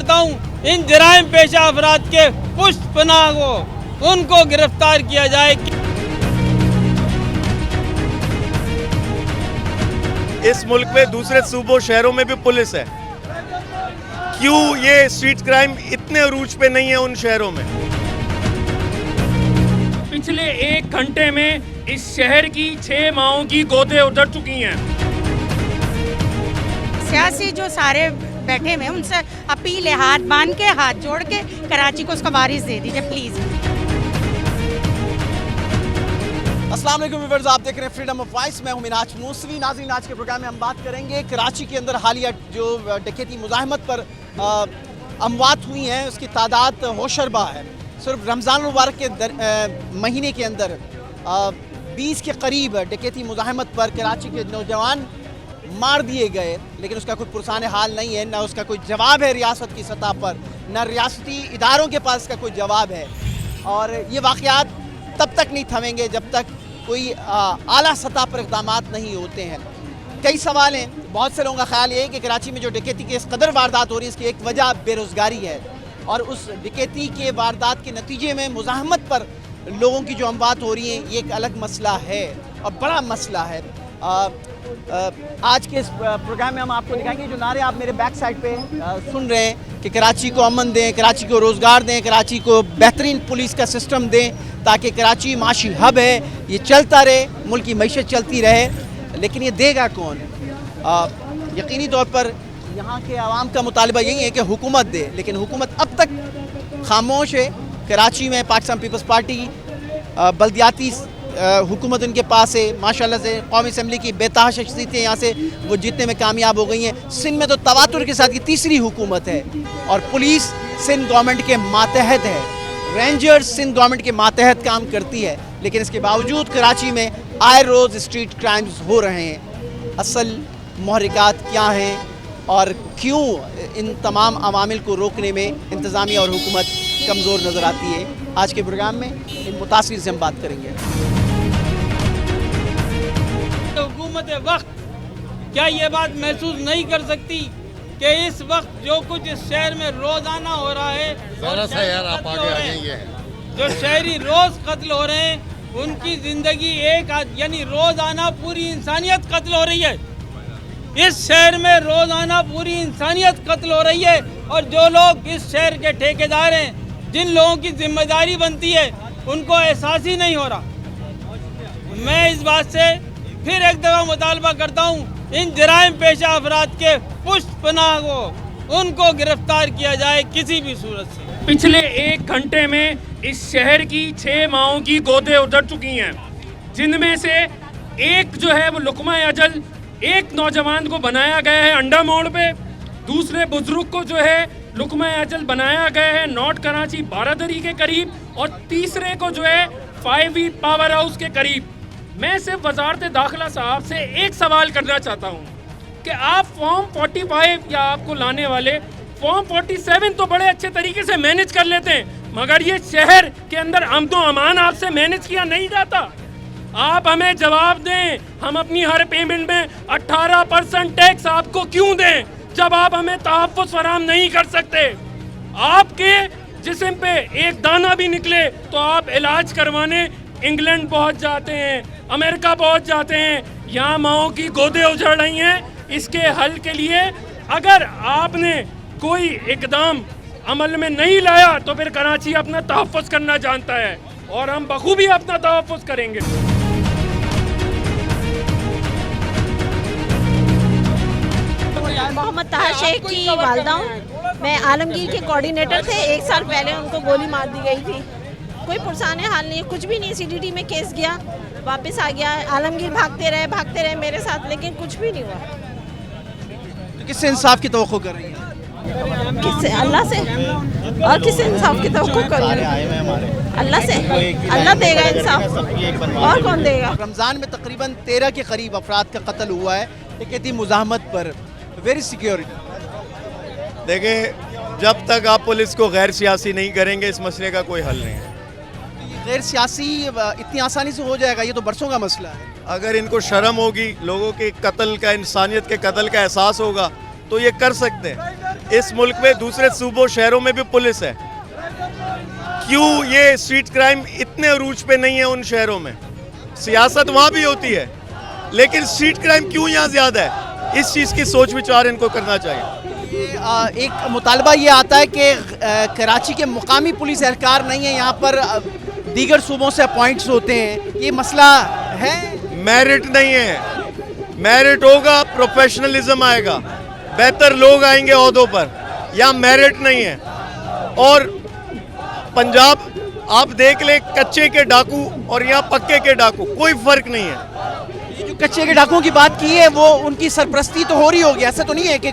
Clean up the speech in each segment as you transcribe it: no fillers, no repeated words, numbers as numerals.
करता हूँ इन जराइम पेशा अफराद के पुष्ट पनाह को, उनको गिरफ्तार किया जाए। इस मुल्क में दूसरे सूबों शहरों में भी पुलिस है, क्यों ये स्ट्रीट क्राइम इतने अरूज पे नहीं है उन शहरों में? पिछले 1 घंटे में इस शहर की 6 माओं की गोदे उतर चुकी हैं। सियासी जो सारे बैठे हुए उनसे अपील है, हाथ बांध के, हाथ जोड़ के कराची को उसका वारिस दे दीजिए प्लीज। अस्सलाम वालेकुम व्यूअर्स, आप देख रहे हैं फ्रीडम ऑफ वॉइस। मैं हूं मिनाज मूसवी। नाज़रीन, आज के प्रोग्राम में हम बात करेंगे कराची के अंदर हालिया जो डकैती मुज़ाहमत पर अमवात हुई हैं उसकी तादाद होशरबा है। सिर्फ रमज़ान मुबारक के महीने के अंदर 20 के करीब डकैती मुज़ाहमत पर कराची के नौजवान मार दिए गए, लेकिन उसका कोई पुरसाने हाल नहीं है, ना उसका कोई जवाब है रियासत की सतह पर, ना रियासती इदारों के पास इसका कोई जवाब है। और ये वाक़यात तब तक नहीं थमेंगे जब तक कोई आला सतह पर इक़दाम नहीं होते हैं। कई सवाल हैं। बहुत से लोगों का ख्याल ये है कि कराची में जो डकैती की इस कदर वारदात हो रही है इसकी एक वजह बेरोज़गारी है, और उस डकैती के वारदात के नतीजे में मुज़ाहमत पर लोगों की जो अमवात हो रही हैं ये एक अलग मसला है और बड़ा मसला है। आज के इस प्रोग्राम में हम आपको दिखाएंगे जो नारे आप मेरे बैक साइड पे सुन रहे हैं कि कराची को अमन दें, कराची को रोज़गार दें, कराची को बेहतरीन पुलिस का सिस्टम दें ताकि कराची माशी हब है, ये चलता रहे, मुल्क की मईशत चलती रहे। लेकिन ये देगा कौन? यकीनी तौर पर यहाँ के आवाम का मुतालबा यही है कि हुकूमत दे, लेकिन हुकूमत अब तक खामोश है। कराची में पाकिस्तान पीपल्स पार्टी बल्दियाती हुकूमत उनके पास है, माशाल्लाह से कौमी असम्बली की बेतहा शख्सियतें यहाँ से वो जीतने में कामयाब हो गई हैं। सिंध में तो तवातुर के साथ ये तीसरी हुकूमत है, और पुलिस सिंध गवर्नमेंट के मातहत है, रेंजर्स सिंध गवर्नमेंट के मातहत काम करती है, लेकिन इसके बावजूद कराची में आए रोज़ स्ट्रीट क्राइम्स हो रहे हैं। असल महरिकात क्या हैं और क्यों इन तमाम अवामिल को रोकने में इंतज़ामिया और हुकूमत कमज़ोर नज़र आती है, आज के प्रोग्राम में इन मुतासिर से हम बात करेंगे। हुकूमत वक्त क्या ये बात महसूस नहीं कर सकती कि इस वक्त जो कुछ इस शहर में रोजाना हो रहा है, जो शहरी रोज कत्ल हो रहे हैं, उनकी जिंदगी यानी रोजाना पूरी इंसानियत कत्ल हो रही है। इस शहर में रोजाना पूरी इंसानियत कत्ल हो रही है, और जो लोग इस शहर के ठेकेदार हैं, जिन लोगों की जिम्मेदारी बनती है, उनको एहसास ही नहीं हो रहा। मैं इस बात से फिर एक दफ़ा मुतालबा करता हूँ इन जराइम पेशा अफराद के पुष्ट पनाह को, उनको गिरफ्तार किया जाए किसी भी सूरत से। पिछले 1 घंटे में इस शहर की 6 माओं की गोदे उतर चुकी हैं, जिनमें से एक जो है वो लुकमा अजल, एक नौजवान को बनाया गया है अंडा मोड़ पे, दूसरे बुजुर्ग को जो है लुकमा अजल बनाया गया है नॉर्थ कराची 12 के करीब, और तीसरे को जो है 5 पावर हाउस के करीब। मैं सिर्फ वजारत दाखिला साहब से एक सवाल करना चाहता हूँ कि आप फॉर्म 45 या आपको लाने वाले फॉर्म 47 तो बड़े अच्छे तरीके से मैनेज कर लेते हैं, मगर ये शहर के अंदर अमन अमान आपसे मैनेज किया नहीं जाता। आप हमें जवाब दें, हम अपनी हर पेमेंट में 18% टैक्स आपको क्यों दें जब आप हमें तहफ़्फ़ुज़ फराहम नहीं कर सकते? आपके जिस्म पे एक दाना भी निकले तो आप इलाज करवाने इंग्लैंड पहुंच जाते हैं, अमेरिका पहुंच जाते हैं। यहाँ माओं की गोदे उजड़ रही हैं। इसके हल के लिए अगर आपने कोई इकदाम अमल में नहीं लाया तो फिर कराची अपना तहफ़्फ़ुज़ करना जानता है, और हम बखूबी अपना तहफ़्फ़ुज़ करेंगे। मोहम्मद ताहा शेख की वालदा हूँ। मैं आलमगीर के कोऑर्डिनेटर थे। 1 साल पहले उनको गोली मार दी गई थी। कोई पुरसाने हाल नहीं, कुछ भी नहीं। सीडीडी में केस गया, वापस आ गया। आलमगीर भागते रहे मेरे साथ, लेकिन कुछ भी नहीं हुआ। तो किससे इंसाफ की तवक्को कर रही है? किससे? अल्लाह से। और किससे इंसाफ की तवक्को कर रही है? अल्लाह से। अल्लाह देगा इंसाफ, और कौन देगा? रमज़ान में तकरीबन 13 के करीब अफराद का कत्ल हुआ है डकैती मुज़ाहमत पर। Very security. देखिए, जब तक आप पुलिस को गैर सियासी नहीं करेंगे इस मसले का कोई हल नहीं है। गैर सियासी इतनी आसानी से हो जाएगा? ये तो बरसों का मसला है। अगर इनको शर्म होगी, लोगों के कत्ल का, इंसानियत के कत्ल का एहसास होगा तो ये कर सकते हैं। इस मुल्क में दूसरे सूबों शहरों में भी पुलिस है, क्यों ये स्ट्रीट क्राइम इतने अरूज पे नहीं है उन शहरों में? सियासत वहाँ भी होती है, लेकिन स्ट्रीट क्राइम क्यों यहाँ ज़्यादा है? इस चीज़ की सोच विचार इनको करना चाहिए। एक मुतालबा ये आता है कि कराची के मुकामी पुलिस एहलकार नहीं है, यहाँ पर दीगर सूबों से अपॉइंट्स होते हैं, ये मसला है? मेरिट नहीं है, मेरिट होगा प्रोफेशनलिज्म आएगा, बेहतर लोग आएंगे ओहदों पर, यहाँ मेरिट नहीं है। और पंजाब आप देख ले, कच्चे के डाकू और यहाँ पक्के के डाकू कोई फर्क नहीं है। ये जो कच्चे के डाकुओं की बात की है वो उनकी सरपरस्ती तो हो रही होगी, ऐसा तो नहीं है कि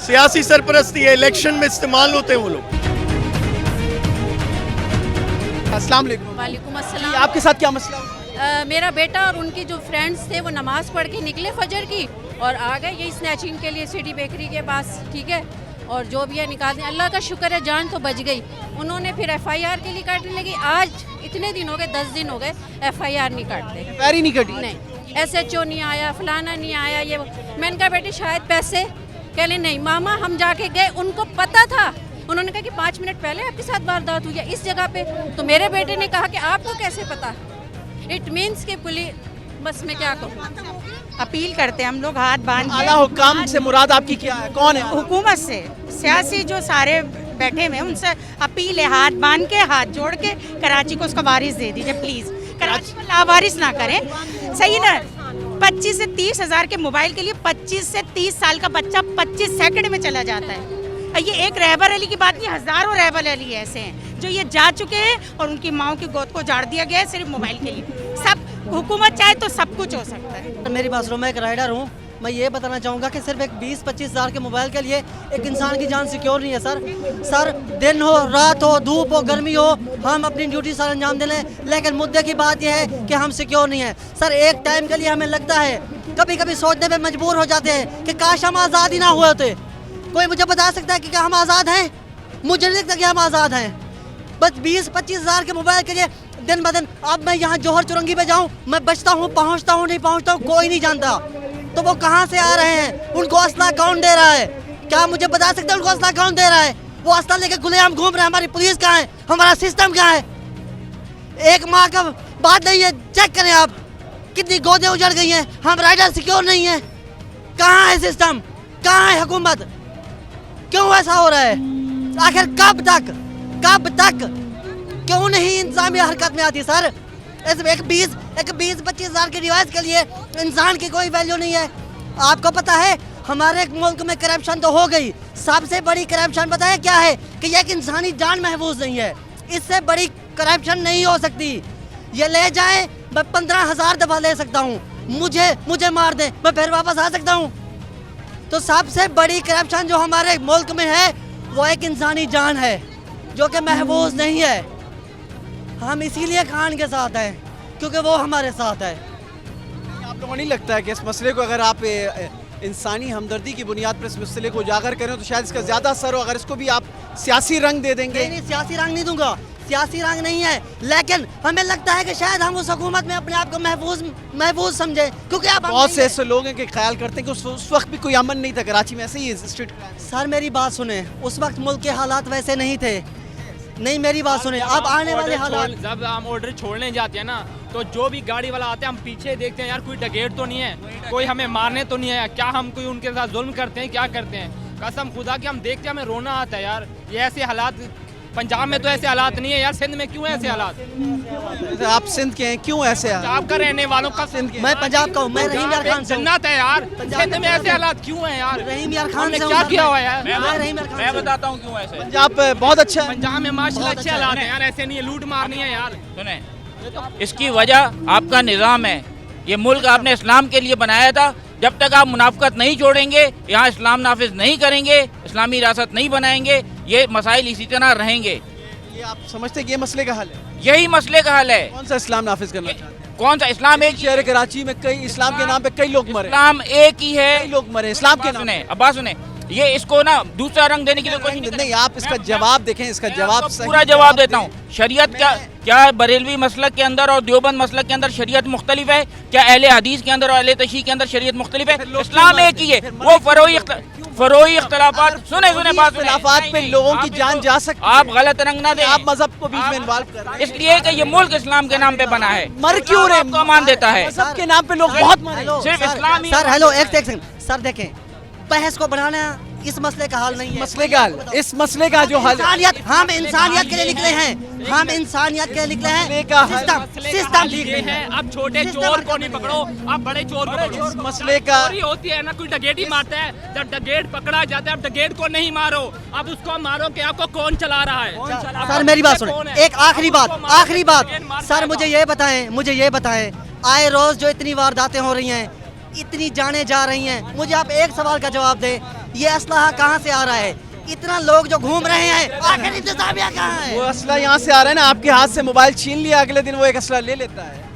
सियासी सरपरस्ती है, इलेक्शन में इस्तेमाल होते हैं वो लोग। अस्सलाम वालेकुम। वालेकुम जी, अस्सलाम। आपके साथ क्या मसला है? मेरा बेटा और उनकी जो फ्रेंड्स थे वो नमाज़ पढ़ के निकले फजर की और आ गए यही स्नैचिंग के लिए सिटी बेकरी के पास, ठीक है। और जो भी है निकाल दें, अल्लाह का शुक्र है जान तो बच गई। उन्होंने फिर FIR के लिए काटने लगी, आज इतने दिन हो गए, 10 दिन हो गए, FIR नहीं काटते। पैरी नहीं कटी? नहीं, SHO नहीं आया, फलाना नहीं आया, ये वो। मैंने कहा बेटी शायद पैसे, कह ले नहीं मामा हम जाके गए, उनको पता था। उन्होंने कहा कि 5 मिनट पहले आपके साथ वारदात हुई है इस जगह पे। तो मेरे बेटे ने कहा कि आपको कैसे पता? इट मीन्स कि पुलिस, बस मैं क्या कहूँ, अपील करते हैं हम लोग हाथ बांध आला हुक्काम से मुराद आपकी क्या है, कौन है? हुकूमत से, सियासी जो सारे बैठे हुए हैं उनसे अपील है, हाथ बांध के, हाथ जोड़ के कराची को उसका वारिस दे दीजिए प्लीज़। कराची को लावारिस ना करें, सही ना? 25 से 30 हज़ार के मोबाइल के लिए 25 से 30 साल का बच्चा 25 सेकंड में चला जाता है। ये एक रहबर अली की बात नहीं, हज़ारों रहबर अली ऐसे हैं जो ये जा चुके हैं और उनकी माओ की गोद को उजाड़ दिया गया है सिर्फ मोबाइल के लिए। सब हुकूमत चाहे तो सब कुछ हो सकता है। मेरी बात सुनो, मैं एक राइडर हूँ, मैं ये बताना चाहूँगा कि सिर्फ एक 20-25 हज़ार के मोबाइल के लिए एक इंसान की जान सिक्योर नहीं है सर। दिन हो, रात हो, धूप हो, गर्मी हो, हम अपनी ड्यूटी सर अंजाम दे लें, लेकिन मुद्दे की बात यह है कि हम सिक्योर नहीं है सर। एक टाइम के लिए हमें लगता है, कभी कभी सोचने में मजबूर हो जाते हैं कि काश हम आज़ाद ही ना हुए होते। कोई मुझे बता सकता है कि क्या हम आज़ाद हैं? मुझे नहीं लगता कि हम आज़ाद हैं। बस 20-25 हज़ार के मोबाइल के लिए दिन ब दिन, अब मैं यहाँ जौहर चुरंगी पे जाऊँ, मैं बचता हूँ, पहुँचता हूँ, नहीं पहुँचता हूँ, कोई नहीं जानता। तो वो कहाँ से आ रहे हैं? उनको असला कौन दे रहा है? क्या मुझे बता सकते हैं उनको असला कौन दे रहा है? वो असला लेके खुलेआम घूम रहे हैं। हमारी पुलिस कहाँ है? हमारा सिस्टम कहाँ है? एक माह का बात नहीं है, चेक करें आप कितनी गोदें उजड़ गई हैं। हम राइडर सिक्योर नहीं है। कहाँ है सिस्टम? कहाँ है हुकूमत? क्यों ऐसा हो रहा है? आखिर कब तक क्यों नहीं इंसानी हरकत में आती सर? एक 20-25 हज़ार के डिवाइस के लिए इंसान की कोई वैल्यू नहीं है। आपको पता है हमारे मुल्क में करप्शन तो हो गई, सबसे बड़ी करप्शन पता है क्या है? कि एक इंसानी जान महफूज नहीं है। इससे बड़ी करप्शन नहीं हो सकती। ये ले जाए, मैं 15,000 दफ़ा ले सकता हूँ, मुझे मार दे, मैं फिर वापस आ सकता हूँ। तो सबसे बड़ी करप्शन जो हमारे मुल्क में है वो एक इंसानी जान है जो कि महफूज नहीं है। हम इसीलिए खान के साथ हैं क्योंकि वो हमारे साथ है। आप लोगों को नहीं लगता है कि इस मसले को अगर आप इंसानी हमदर्दी की बुनियाद पर इस मसले को उजागर करें तो शायद इसका ज़्यादा असर हो? अगर इसको भी आप सियासी रंग दे देंगे? नहीं, सियासी रंग नहीं दूंगा, सियासी रंग नहीं है, लेकिन हमें लगता है कि शायद हम उस हुकूमत में अपने आप को महफूज समझे, क्योंकि आप बहुत से ऐसे लोग हैं कि ख्याल करते हैं कि उस वक्त भी कोई अमन नहीं था कराची में, ऐसे ही स्ट्रीट क्राइम। सर मेरी बात सुने, उस वक्त मुल्क के हालात वैसे नहीं थे। नहीं, मेरी बात सुने, अब आने वाले हालात, जब हम ऑर्डर छोड़ने जाते हैं ना तो जो भी गाड़ी वाला आता है हम पीछे देखते हैं, यार कोई डकैत तो नहीं है, कोई हमें मारने तो नहीं है, क्या हम कोई उनके साथ जुल्म करते हैं, क्या करते हैं? कसम खुदा कि हम देखते हैं हमें रोना आता है यार। ये ऐसे हालात पंजाब में तो ऐसे हालात नहीं है यार, सिंध में क्यों ऐसे हालात? आप सिंध के हैं, क्यों ऐसे हैं? पंजाब का रहने वालों का सिंध मैं पंजाब का हूँ, मैं रहीम यार खान से हूँ। जन्नत है यार, सिंध में ऐसे हालात क्यों हैं यार? रहीम यार खान हमने से क्या किया हुआ है यार? मैं बताता हूँ क्यों ऐसे। पंजाब बहुत अच्छा है, पंजाब में माशाल्लाह अच्छे हालात हैं यार, ऐसे नहीं है, लूट मारनी है यार। सुने, इसकी वजह आपका निज़ाम है। ये मुल्क आपने इस्लाम के लिए बनाया था। जब तक आप मुनाफिकत नहीं छोड़ेंगे, यहाँ इस्लाम नाफिज नहीं करेंगे, इस्लामी रियासत नहीं बनाएंगे, ये मसाइल इसी तरह रहेंगे। ये आप समझते हैं कि ये मसले का हल है? यही मसले का हल है। कौन सा इस्लाम नाफिज करना चाहते हैं? कौन सा इस्लाम? एक शहर कराची में कई इस्लाम के नाम पे कई लोग मरे, इस्लाम एक ही है, कई लोग मरे इस्लाम के नाम। सुने अब्बास, सुने, ये इसको ना दूसरा रंग देने की कोशिश नहीं, आप इसका जवाब देखें, इसका जवाब सही पूरा जवाब देता हूँ। शरीयत क्या बरेलवी मसलक के अंदर और देवबंद मसलक के अंदर शरीयत मुख्तलिफ है? क्या अहले हदीस के अंदर और अहले तशरीह के अंदर शरीयत मुख्तलिफ है? इस्लाम एक ही है। वो फरोई फरोई इख्तलाफात सुने बात सुने। इख्तलाफात पे नहीं, लोगों की आप जान इसको- जा सकती है। आप गलत रंग ना दें। आप मजहब को बीच में इन्वॉल्व कर रहे हैं। इसलिए कि ये मुल्क इस्लाम के नाम पे बना है। मर क्यों रहे? आपको अमान देता है। मजहब के नाम पे लोग बहुत मरे। हेलो सिर्फ सर, इस्लाम ही- सर हेलो एक सेकंड सर, देखें बहस को बढ़ाना इस मसले का हल नहीं है। मसले का हल, इस मसले का जो हल इंसानियत, हम इंसानियत के लिए निकले हैं, हम इंसानियत के लिए निकले हैं। मसले का हल- सिस्टम ठीक नहीं है। अब छोटे सिस्टम चोर का को नहीं नहीं पकड़ो, आप बड़े चोर को पकड़ो। इस मसले का चोरी होती है ना, कोई डगेट ही मारता है, जब डगेट पकड़ा जाता है अब डगेट को नहीं मारो, अब उसको मारो कि आपको कौन चला रहा है। सर मेरी बात सुने, एक आखिरी बात सर, मुझे ये बताएं आए रोज जो इतनी वारदातें हो रही हैं, इतनी जाने जा रही हैं, मुझे आप एक सवाल का जवाब दें, ये असलहा कहाँ से आ रहा है? इतना लोग जो घूम रहे हैं, आखिर इंतजामिया कहाँ है? वो असला यहाँ से आ रहा है ना, आपके हाथ से मोबाइल छीन लिया, अगले दिन वो एक असला ले लेता है।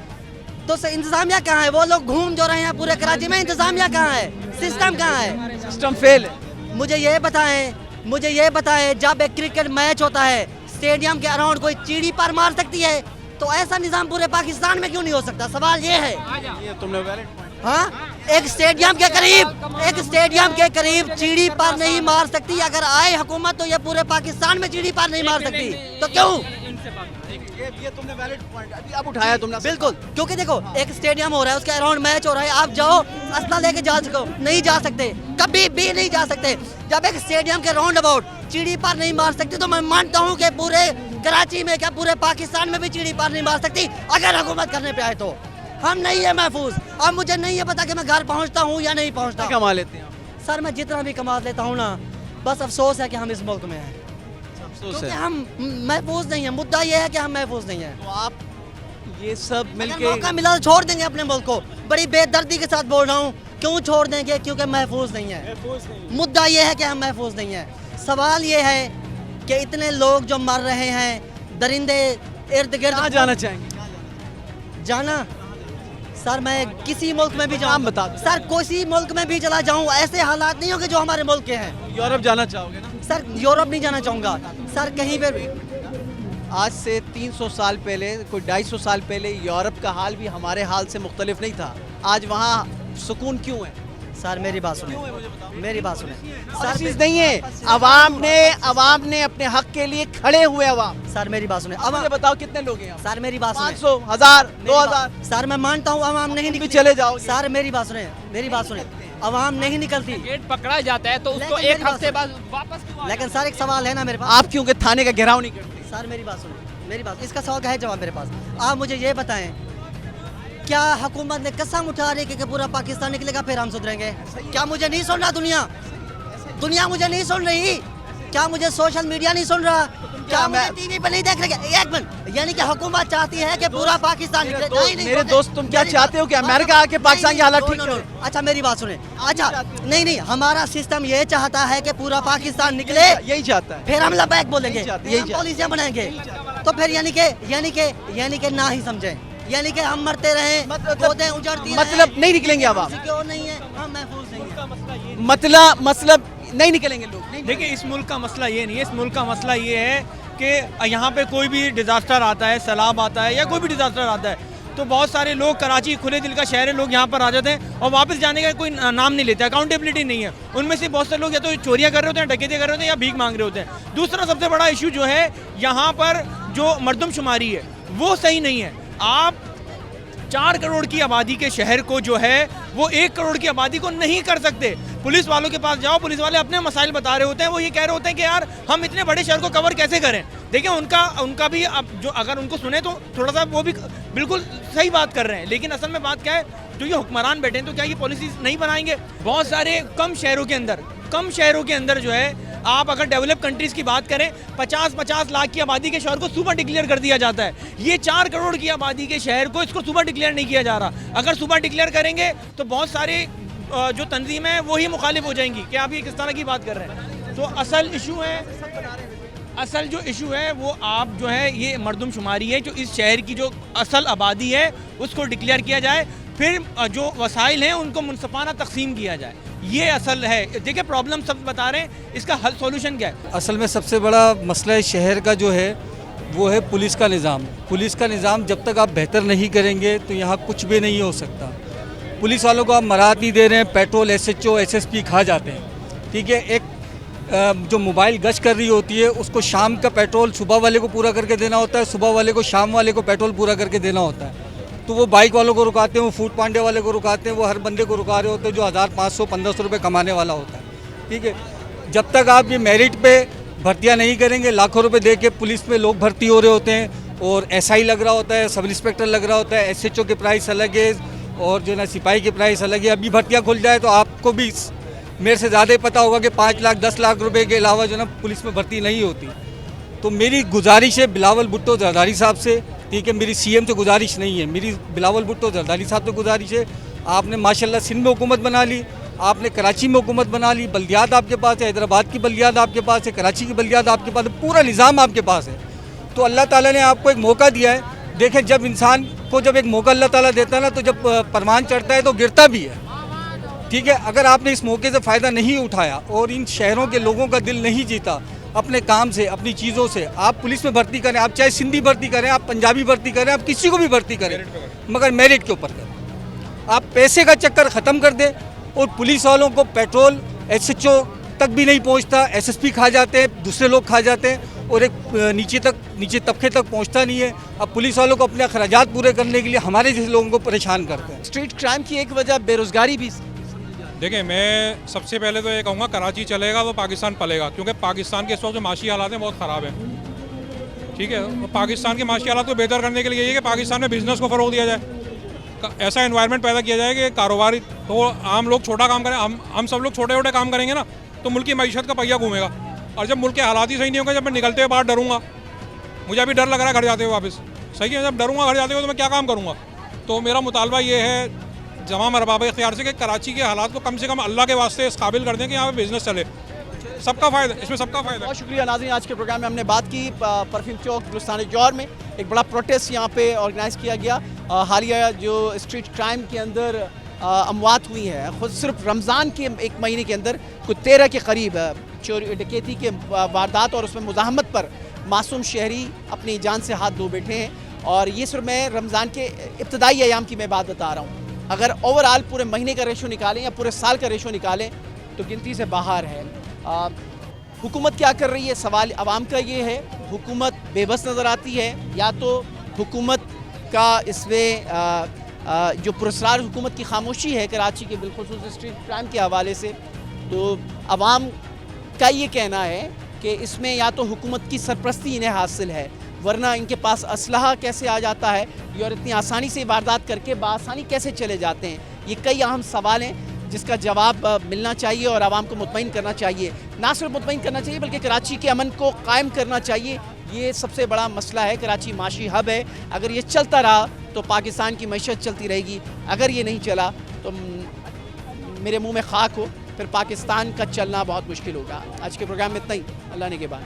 तो इंतजामिया कहाँ है? वो लोग घूम जो रहे हैं पूरे कराची में, इंतजामिया कहाँ है? सिस्टम कहाँ है? सिस्टम फेल है। मुझे ये बताएं जब एक क्रिकेट मैच होता है, स्टेडियम के अराउंड कोई चीड़ी पर मार सकती है, तो ऐसा निजाम पूरे पाकिस्तान में क्यों नहीं हो सकता? सवाल ये है। ये तुमने वैलिड पॉइंट। हाँ, एक स्टेडियम के करीब चीड़ी पर नहीं मार सकती, अगर आए हुकूमत तो ये पूरे पाकिस्तान में चीड़ी पर नहीं मार सकती, तो क्यों? ये तुमने वैलिड पॉइंट अभी अब उठाया तुमने। बिल्कुल, क्योंकि देखो एक स्टेडियम हो रहा है, उसके अराउंड मैच हो रहा है, आप जाओ असला लेके जा सको, नहीं जा सकते, कभी भी नहीं जा सकते। जब एक स्टेडियम के राउंड अबाउट चीड़ी पर नहीं मार सकती, तो मैं मानता हूँ कि पूरे कराची में क्या पूरे पाकिस्तान में भी चीड़ी पर नहीं मार सकती, अगर हुकूमत करने पे आए तो। हम नहीं है महफूज। अब मुझे नहीं है पता कि मैं घर पहुँचता हूँ या नहीं पहुँचता। कमा लेते हैं सर मैं जितना भी कमा लेता हूँ ना, बस अफसोस है कि हम इस मुल्क में हैं, अफसोस क्योंकि है। हम महफूज नहीं है। मुद्दा ये है कि हम महफूज नहीं हैं। तो आप ये सब अगर मिलके मौका मिला तो छोड़ देंगे अपने मुल्क को। बड़ी बेदर्दी के साथ बोल रहा हूँ, क्यों छोड़ देंगे? क्योंकि महफूज नहीं है। मुद्दा ये है कि हम महफूज नहीं हैं। सवाल ये है कि इतने लोग जो मर रहे हैं, दरिंदे इर्द गिर्द कहाँ जाना चाहेंगे? जाना सर, मैं किसी मुल्क में भी नाम जाऊँ, बता दो। सर किसी मुल्क में भी चला जाऊँ, ऐसे हालात नहीं होंगे जो हमारे मुल्क के हैं। यूरोप जाना चाहोगे ना? सर यूरोप नहीं जाना चाहूँगा सर, कहीं पे भी। आज से 300 साल पहले, कोई 250 साल पहले यूरोप का हाल भी हमारे हाल से मुख्तलिफ नहीं था। आज वहाँ सुकून क्यों है? सर मेरी बात सुने, मेरी बात सुने सर चीज़ नहीं है। अवाम ने अपने हक के लिए खड़े हुए अवाम। सर मेरी बात सुने, अब मुझे बताओ कितने लोग हैं यहाँ? सर मेरी बात सुने, 500, 1000, 2000। सर मैं मानता हूँ अवाम नहीं भी निकलती। चले जाओ। सर मेरी बात सुने, अवाम नहीं निकलती। गेट पकड़ा जाता है तो उसको लेकिन एक मेरी हफ्ते बात बाद वापस क्यों लेकिन सर एक सवाल है ना मेरे पास। आप क्यों के थाने का घेराव नहीं करते? सर मेरी बात सुने, मेरी बात, इसका सवाल का है जवाब मेरे पास। आप मुझे ये बताएं, क्या हुकूमत ने कसम उठा रही कि पूरा पाकिस्तान निकलेगा फिर हम सुधरेंगे? क्या मुझे नहीं सुन रहा? दुनिया मुझे नहीं सुन रही? क्या मुझे सोशल मीडिया नहीं सुन रहा? क्या मुझे टीवी पर नहीं देख रहे? एक मिनट, यानी कि हुकूमत चाहती है कि पूरा पाकिस्तान निकले? मेरे दोस्त, तुम क्या चाहते हो कि अमेरिका आके पाकिस्तान की हालत ठीक करे? अच्छा मेरी बात सुने, अच्छा नहीं, हमारा सिस्टम ये चाहता है कि पूरा पाकिस्तान निकले, यही चाहता है। फिर हम लबैक बोलेंगे, यही चाहते- फिर यही हम चाहते- पॉलिसियां बनाएंगे, तो फिर यानी कि ना ही समझें, यानी कि हम मरते रहें, पौधे उजड़ती मतलब नहीं निकलेंगे अवाम? क्यों नहीं है? हम महफूज नहीं हैं। मतलब नहीं निकलेंगे लोग। देखिए इस मुल्क का मसला ये नहीं है, इस मुल्क का मसला ये है कि यहाँ पे कोई भी डिज़ास्टर आता है, सैलाब आता है या कोई भी डिज़ास्टर आता है, तो बहुत सारे लोग, कराची खुले दिल का शहर है, लोग यहाँ पर आ जाते हैं और वापस जाने का कोई नाम नहीं लेते, अकाउंटेबिलिटी नहीं है। उनमें से बहुत से लोग या तो चोरियाँ कर रहे होते हैं, डकैती कर रहे होते हैं या भीख मांग रहे होते हैं। दूसरा सबसे बड़ा इशू जो है, यहाँ पर जो मरदमशुमारी है वो सही नहीं है। आप 4 करोड़ की आबादी के शहर को जो है वो 1 करोड़ की आबादी को नहीं कर सकते। पुलिस वालों के पास जाओ, पुलिस वाले अपने मसाइल बता रहे होते हैं, वो ये कह रहे होते हैं कि यार हम इतने बड़े शहर को कवर कैसे करें। देखिए उनका भी, अब जो अगर उनको सुने तो थोड़ा सा वो भी बिल्कुल सही बात कर रहे हैं, लेकिन असल में बात क्या है, जो ये हुक्मरान बैठे हैं तो क्या ये पॉलिसीज नहीं बनाएंगे? बहुत सारे कम शहरों के अंदर जो है, आप अगर डेवलप कंट्रीज की बात करें, 50-50 लाख की आबादी के शहर को सुपर डिक्लेयर कर दिया जाता है। ये 4 करोड़ की आबादी के शहर को इसको सुपर डिक्लेयर नहीं किया जा रहा। अगर सुपर डिक्लेयर करेंगे तो बहुत सारे जो तंजीमें हैं वही मुखालिफ हो जाएंगी कि आप ये किस तरह की बात कर रहे हैं। तो असल जो इशू है वो आप जो है ये मरदमशुमारी है, जो इस शहर की जो असल आबादी है उसको डिक्लेयर किया जाए, फिर जो वसाइल हैं उनको मुनसफाना तकसीम किया जाए, ये असल है। देखिए प्रॉब्लम सब बता रहे हैं, इसका हल सोल्यूशन क्या है? असल में सबसे बड़ा मसला शहर का जो है वो है पुलिस का निज़ाम। पुलिस का निज़ाम जब तक आप बेहतर नहीं करेंगे तो यहाँ कुछ भी नहीं हो सकता। पुलिस वालों को आप मराहत नहीं दे रहे हैं, पेट्रोल SHO SSP खा जाते हैं। ठीक है। एक जो मोबाइल गश्त कर रही होती है उसको शाम का पेट्रोल सुबह वाले को पूरा करके देना होता है, सुबह वाले को शाम वाले को पेट्रोल पूरा करके देना होता है। तो वो बाइक वालों को रुकाते हैं, वो फूड पांडे वाले को रुकाते हैं, वो हर बंदे को रुका रहे होते हैं जो 1500-1500 रुपये कमाने वाला होता है, ठीक है। जब तक आप ये मेरिट पे भर्तियाँ नहीं करेंगे, लाखों रुपये दे के पुलिस में लोग भर्ती हो रहे होते हैं और SI लग रहा होता है, सब इंस्पेक्टर लग रहा होता है, SHO के प्राइस अलग है और जो ना सिपाही के प्राइस अलग है। अभी भर्तियाँ खुल जाए तो आपको भी मेरे से ज़्यादा ही पता होगा कि 5 लाख 10 लाख रुपए के अलावा जो ना पुलिस में भर्ती नहीं होती। तो मेरी गुजारिश है बिलावल भुट्टो जरदारी साहब से, ठीक है, मेरी CM से गुजारिश नहीं है, मेरी बिलावल भुट्टो जरदारी साहब से गुजारिश है। आपने माशाल्लाह सिंध में हुकूमत बना ली, आपने कराची में हुकूमत बना ली, बल्दियात आपके पास है, हैदराबाद की बल्दियात आपके पास है, कराची की बल्दियात आपके पास है, पूरा निज़ाम आपके पास है। तो अल्लाह ताला ने आपको एक मौका दिया है। देखें, जब इंसान को जब एक मौका अल्लाह ताला देता है ना, तो जब परवान चढ़ता है तो गिरता भी है, ठीक है। अगर आपने इस मौके से फ़ायदा नहीं उठाया और इन शहरों के लोगों का दिल नहीं जीता अपने काम से, अपनी चीज़ों से, आप पुलिस में भर्ती करें, आप चाहे सिंधी भर्ती करें, आप पंजाबी भर्ती करें, आप किसी को भी भर्ती करें, मगर मेरिट के ऊपर करें। आप पैसे का चक्कर ख़त्म कर दें और पुलिस वालों को पेट्रोल SHO तक भी नहीं पहुंचता, SSP खा जाते हैं, दूसरे लोग खा जाते हैं और एक नीचे तबके तक पहुंचता नहीं है। अब पुलिस वालों को अपने अखराजात पूरे करने के लिए हमारे जैसे लोगों को परेशान करते हैं। स्ट्रीट क्राइम की एक वजह बेरोजगारी भी। देखिए, मैं सबसे पहले तो ये कहूँगा कराची चलेगा तो पाकिस्तान पलेगा, क्योंकि पाकिस्तान के इस वक्त जो माशी हालात हैं बहुत ख़राब हैं, ठीक है। तो पाकिस्तान के माशी हालात को बेहतर करने के लिए यही है कि पाकिस्तान में बिज़नेस को फ़रोग़ दिया जाए, ऐसा एनवायरनमेंट पैदा किया जाए कि कारोबारी तो आम लोग छोटा काम करें, हम सब लोग छोटे छोटे काम करेंगे ना तो मुल्क की मईशत का पहिया घूमेगा। और जब मुल्क के हालात ही सही नहीं होंगे, जब मैं निकलते हुए बाहर डरूंगा, मुझे अभी डर लग रहा है घर जाते हुए वापस, सही है, जब डरूंगा घर जाते हुए तो मैं क्या काम करूँगा। तो मेरा मुतालबा ये है जमाम अरबाब इख्तियार से कि कराची के हालात को कम से कम अल्लाह के वास्ते इस काबिल कर दें कि यहाँ पे बिज़नेस चले, सबका फ़ायदा, इसमें सबका फ़ायदा। बहुत शुक्रिया नाज़रीन, आज के प्रोग्राम में हमने बात की परफ्यूम चौक गुलिस्तान जौहर में एक बड़ा प्रोटेस्ट यहाँ पे ऑर्गेनाइज़ किया गया। हालिया जो स्ट्रीट क्राइम के अंदर अमवात हुई है, खुद सिर्फ रमज़ान के एक महीने के अंदर कुछ 13 के करीब चोरी डकैती के वारदात और उसमें मुज़ाहमत पर मासूम शहरी अपनी जान से हाथ धो बैठे हैं। और ये सिर्फ मैं रमज़ान के इब्तदाई अयाम की मैं बात बता रहा हूँ, अगर ओवरऑल पूरे महीने का रेशो निकालें या पूरे साल का रेशो निकालें तो गिनती से बाहर है। हुकूमत क्या कर रही है, सवाल आवाम का ये है। हुकूमत बेबस नज़र आती है, या तो हुकूमत का इसमें जो पुरस्कार हुकूमत की खामोशी है कराची के बिलखुसूस स्ट्रीट क्राइम के हवाले से, तो आवाम का ये कहना है कि इसमें या तो हुकूमत की सरपरस्ती इन्हें हासिल है, वरना इनके पास असलहा कैसे आ जाता है और इतनी आसानी से वारदात करके बआसानी कैसे चले जाते हैं। ये कई अहम सवाल हैं जिसका जवाब मिलना चाहिए और आवाम को मुतमईन करना चाहिए। ना सिर्फ मुतमईन करना चाहिए बल्कि कराची के अमन को कायम करना चाहिए। ये सबसे बड़ा मसला है। कराची माशी हब है, अगर ये चलता रहा तो पाकिस्तान की मईशत चलती रहेगी, अगर ये नहीं चला तो मेरे मुँह में खाक हो, फिर पाकिस्तान का चलना बहुत मुश्किल होगा। आज के प्रोग्राम में इतना ही। अल्लाह ने के बाद।